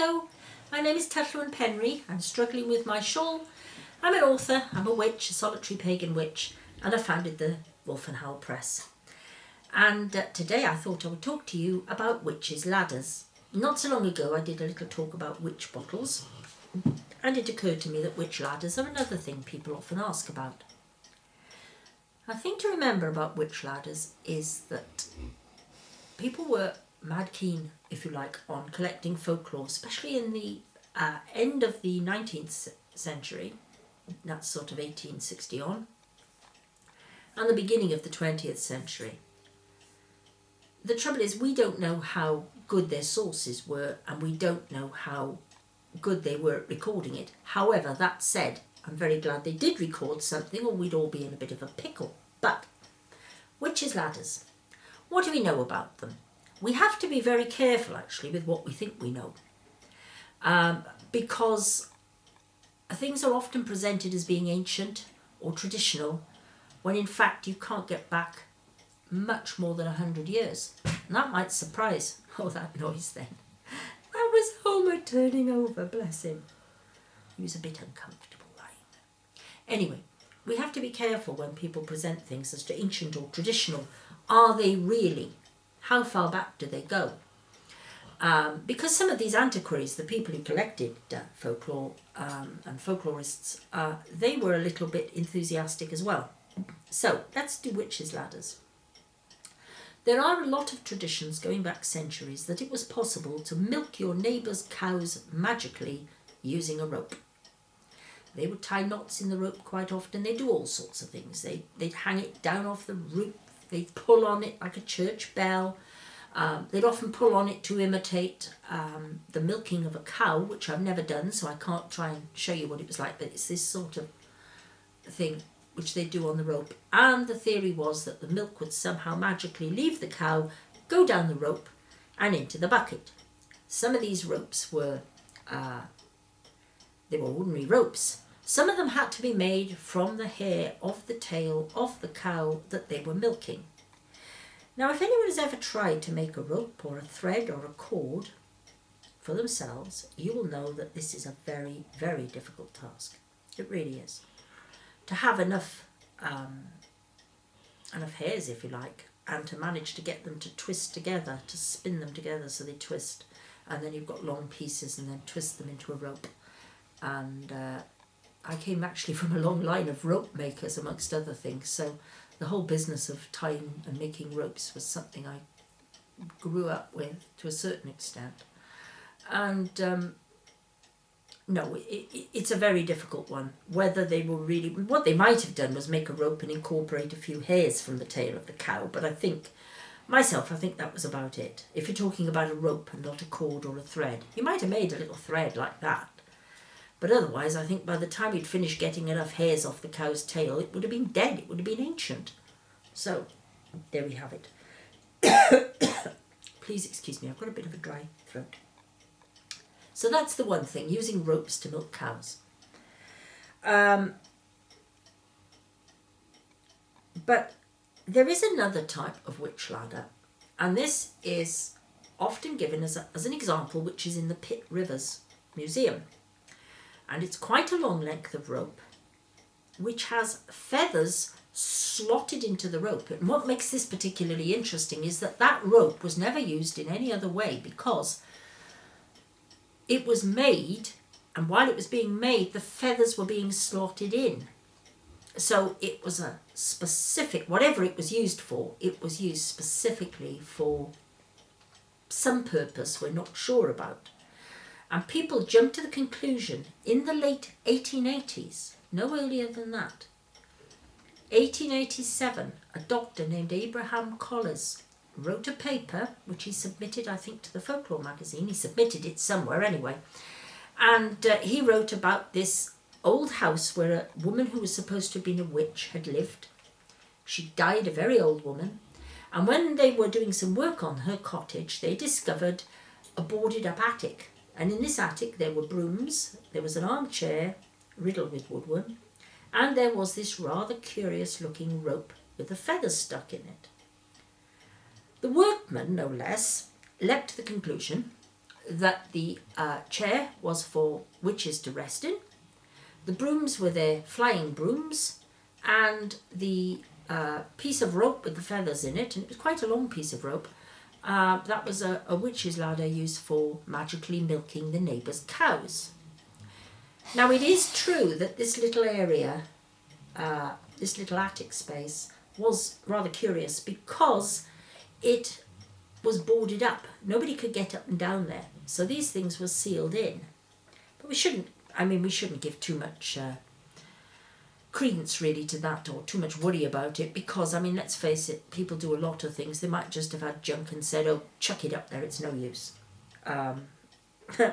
Hello, my name is Tylluan Penry. I'm struggling with my shawl. I'm an author, I'm a witch, a solitary pagan witch, and I founded the Wolf and Howl Press. And today I thought I would talk to you about witches' ladders. Not so long ago I did a little talk about witch bottles, and it occurred to me that witch ladders are another thing people often ask about. A thing to remember about witch ladders is that people were mad keen, if you like, on collecting folklore, especially in the end of the 19th century, that's sort of 1860 on, and the beginning of the 20th century. The trouble is we don't know how good their sources were, and we don't know how good they were at recording it. However, that said, I'm very glad they did record something, or we'd all be in a bit of a pickle. But witches' ladders, what do we know about them? We have to be very careful actually with what we think we know, because things are often presented as being ancient or traditional when in fact you can't get back much more than 100 years. And that might surprise, oh, that noise then. That was Homer turning over, bless him. He was a bit uncomfortable lying there. Anyway, we have to be careful when people present things as to ancient or traditional. Are they really? How far back do they go? Because some of these antiquaries, the people who collected folklore and folklorists, they were a little bit enthusiastic as well. So let's do witches' ladders. There are a lot of traditions going back centuries that it was possible to milk your neighbour's cows magically using a rope. They would tie knots in the rope quite often. They do all sorts of things. They'd hang it down off the roof. They'd pull on it like a church bell. They'd often pull on it to imitate the milking of a cow, which I've never done, so I can't try and show you what it was like, but it's this sort of thing which they do on the rope. And the theory was that the milk would somehow magically leave the cow, go down the rope and into the bucket. Some of these ropes were, they were ordinary ropes. Some of them had to be made from the hair of the tail of the cow that they were milking. Now, if anyone has ever tried to make a rope or a thread or a cord for themselves, you will know that this is a very, very difficult task. It really is. To have enough hairs, if you like, and to manage to get them to twist together, to spin them together so they twist, and then you've got long pieces and then twist them into a rope. And I came actually from a long line of rope makers, amongst other things, so the whole business of tying and making ropes was something I grew up with to a certain extent. And no, it's a very difficult one. Whether they were really... What they might have done was make a rope and incorporate a few hairs from the tail of the cow, but I think that was about it. If you're talking about a rope and not a cord or a thread, you might have made a little thread like that. But otherwise, I think by the time you'd finished getting enough hairs off the cow's tail, it would have been dead. It would have been ancient. So, there we have it. Please excuse me, I've got a bit of a dry throat. So that's the one thing, using ropes to milk cows. But there is another type of witch ladder, and this is often given as an example, which is in the Pitt Rivers Museum. And it's quite a long length of rope, which has feathers slotted into the rope. And what makes this particularly interesting is that rope was never used in any other way, because it was made, and while it was being made, the feathers were being slotted in. So it was a specific, whatever it was used for, it was used specifically for some purpose we're not sure about. And people jumped to the conclusion in the late 1880s, no earlier than that, 1887, a doctor named Abraham Collins wrote a paper, which he submitted, I think, to the Folklore magazine. He submitted it somewhere anyway. And he wrote about this old house where a woman who was supposed to have been a witch had lived. She died, a very old woman. And when they were doing some work on her cottage, they discovered a boarded up attic. And in this attic there were brooms, there was an armchair riddled with woodworm, and there was this rather curious looking rope with the feathers stuck in it. The workman, no less, leapt to the conclusion that the chair was for witches to rest in. The brooms were their flying brooms, and the piece of rope with the feathers in it, and it was quite a long piece of rope, that was a witch's ladder used for magically milking the neighbours' cows. Now it is true that this little area, this little attic space, was rather curious because it was boarded up. Nobody could get up and down there. So these things were sealed in. But we shouldn't give too much credence really to that, or too much worry about it, because, I mean, let's face it, people do a lot of things. They might just have had junk and said, oh, chuck it up there, it's no use.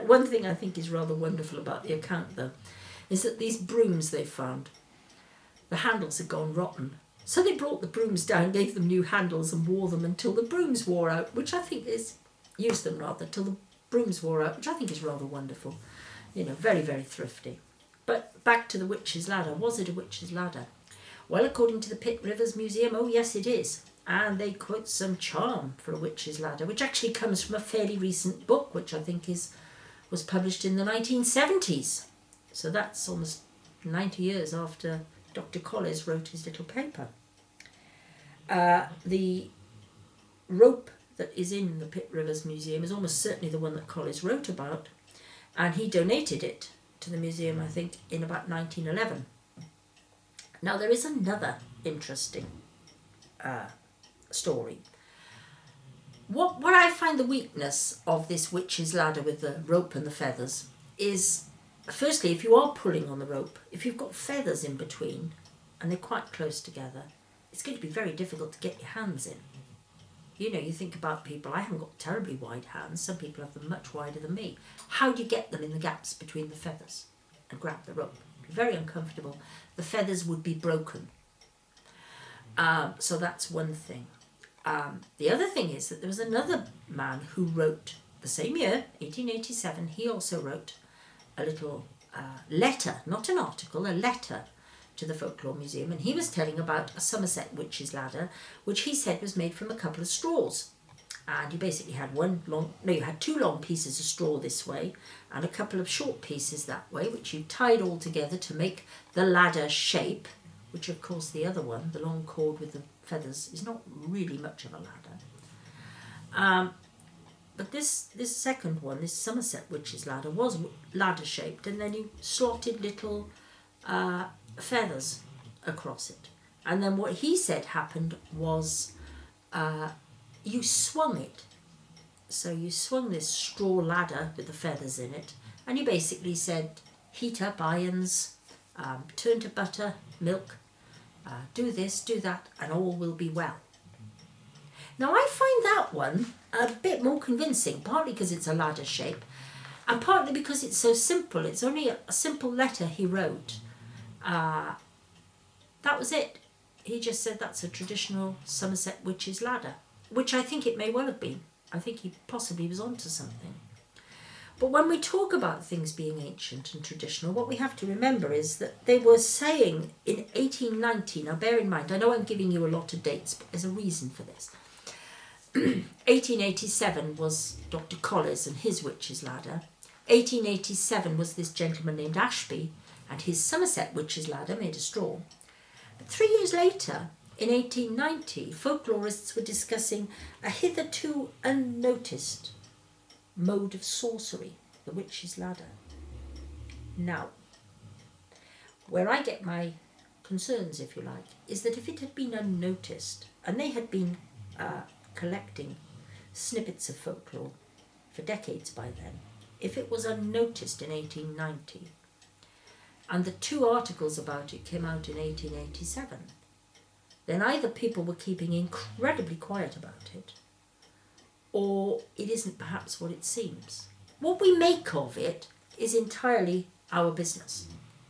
One thing I think is rather wonderful about the account, though, is that these brooms they found, the handles had gone rotten. So they brought the brooms down, gave them new handles and wore them until the brooms wore out, which I think is, used them rather, till the brooms wore out, which I think is rather wonderful. You know, very, very thrifty. But back to the witch's ladder. Was it a witch's ladder? Well, according to the Pitt Rivers Museum, oh yes it is. And they quote some charm for a witch's ladder, which actually comes from a fairly recent book, which I think was published in the 1970s. So that's almost 90 years after Dr. Colles wrote his little paper. The rope that is in the Pitt Rivers Museum is almost certainly the one that Colles wrote about, and he donated it to the museum, I think, in about 1911. Now there is another interesting story. What I find the weakness of this witch's ladder with the rope and the feathers is, firstly, if you are pulling on the rope, if you've got feathers in between and they're quite close together, it's going to be very difficult to get your hands in. You know, you think about people, I haven't got terribly wide hands, some people have them much wider than me. How do you get them in the gaps between the feathers and grab the rope? Very uncomfortable. The feathers would be broken. So that's one thing. The other thing is that there was another man who wrote the same year, 1887, he also wrote a little letter, not an article, a letter to the Folklore Museum, and he was telling about a Somerset witch's ladder, which he said was made from a couple of straws. And you basically had you had two long pieces of straw this way and a couple of short pieces that way, which you tied all together to make the ladder shape, which of course the other one, the long cord with the feathers, is not really much of a ladder. But this second one, this Somerset witch's ladder, was ladder shaped, and then you slotted little feathers across it. And then what he said happened was you swung it. So you swung this straw ladder with the feathers in it, and you basically said, heat up irons, turn to butter, milk, do this, do that, and all will be well. Now I find that one a bit more convincing, partly because it's a ladder shape, and partly because it's so simple. It's only a simple letter he wrote. That was it. He just said that's a traditional Somerset witch's ladder, which I think it may well have been. I think he possibly was onto something. But when we talk about things being ancient and traditional, what we have to remember is that they were saying in 1890, now bear in mind, I know I'm giving you a lot of dates, but there's a reason for this. 1887 was Dr. Colles and his witch's ladder. 1887 was this gentleman named Ashby and his Somerset witch's ladder made of straw. But 3 years later, in 1890, folklorists were discussing a hitherto unnoticed mode of sorcery, the witch's ladder. Now, where I get my concerns, if you like, is that if it had been unnoticed, and they had been collecting snippets of folklore for decades by then, if it was unnoticed in 1890, and the two articles about it came out in 1887, then either people were keeping incredibly quiet about it, or it isn't perhaps what it seems. What we make of it is entirely our business.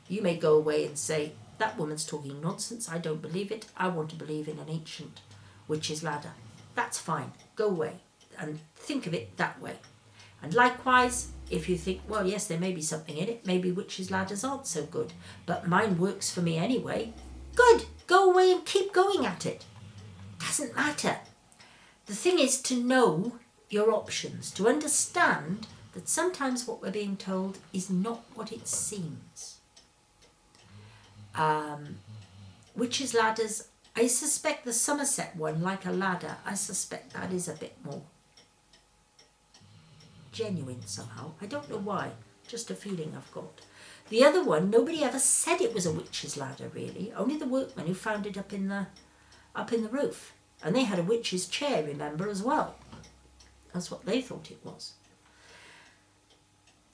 You may go away and say, that woman's talking nonsense, I don't believe it, I want to believe in an ancient witch's ladder. That's fine, go away and think of it that way. And likewise, if you think, well, yes, there may be something in it, maybe witches' ladders aren't so good, but mine works for me anyway, good, go away and keep going at it. Doesn't matter. The thing is to know your options, to understand that sometimes what we're being told is not what it seems. Witches' ladders, I suspect the Somerset one, like a ladder, I suspect that is a bit more genuine somehow. I don't know why, just a feeling I've got. The other one, nobody ever said it was a witch's ladder really, only the workmen who found it up in the roof. And they had a witch's chair, remember, as well. That's what they thought it was.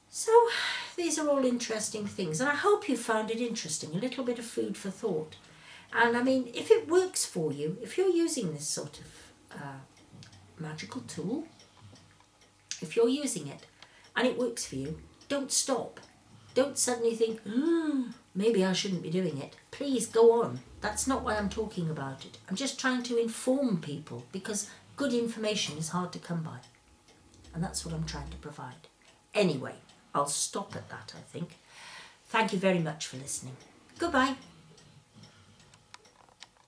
So these are all interesting things, and I hope you found it interesting, a little bit of food for thought. And I mean, if it works for you, if you're using this sort of magical tool, if you're using it and it works for you, don't stop. Don't suddenly think, maybe I shouldn't be doing it. Please go on. That's not why I'm talking about it. I'm just trying to inform people, because good information is hard to come by. And that's what I'm trying to provide. Anyway, I'll stop at that, I think. Thank you very much for listening. Goodbye.